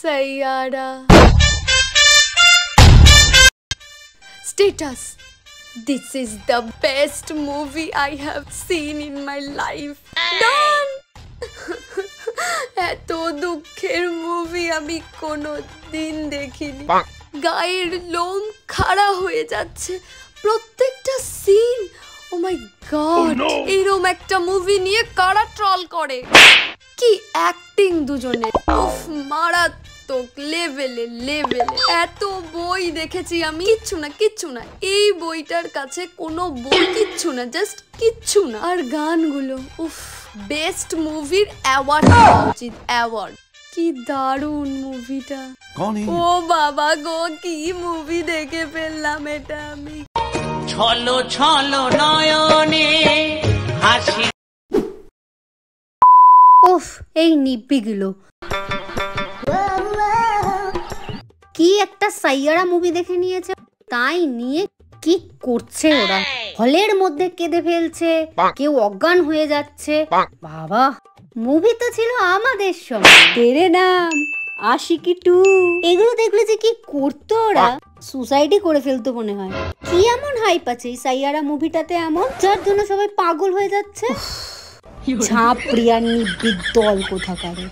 Sayara. Status. This is the best movie I have seen in my life. Done. এত দুঃখের movie আমি কোনোদিন দেখিনি। গায়ের লোম খাড়া হয়ে যাচ্ছে প্রত্যেকটা সিন। ও মাই গড, এরকম একটা মুভি নিয়ে কারা ট্রল করে? কি অ্যাক্টিং দুজনের, উফ মারাত্মক লেভেলে। এত বই দেখেছি আমি, কিচ্ছু না এই বইটার কাছে কোনো বই কিচ্ছু না, জাস্ট কিচ্ছু না। আর গানগুলো, উফ, বেস্ট মুভির অ্যাওয়ার্ড পাওয়া উচিত, অ্যাওয়ার্ড। কি দারুণ মুভিটা। ও বাবা গো, কি মুভি দেখে ফেললাম এটা আমি। ছলো ছলো নয়নে হাসি। উফ, এই নিব্বিগুলো কি একটা সাইয়ারা মুভি দেখে নিয়েছে, তাই নিয়ে কি করছে ওরা। হলের মধ্যে কেঁদে ফেলছে, কেউ অজ্ঞান হয়ে যাচ্ছে। বাবা, মুভি তো ছিল আমাদের সময়, তেরে নাম, আশিকি 2, এগুলো দেখলে যে কি করতো ওরা, সুসাইডই করে ফেলতো মনে হয়। কি এমন হাইপ আছে এই সাইয়ারা মুভিটাতে এমন, যার জন্য সবাই পাগল হয়ে যাচ্ছে? ঝাঁপ প্রিয়ার নির্বিদ দল কোথাকারে।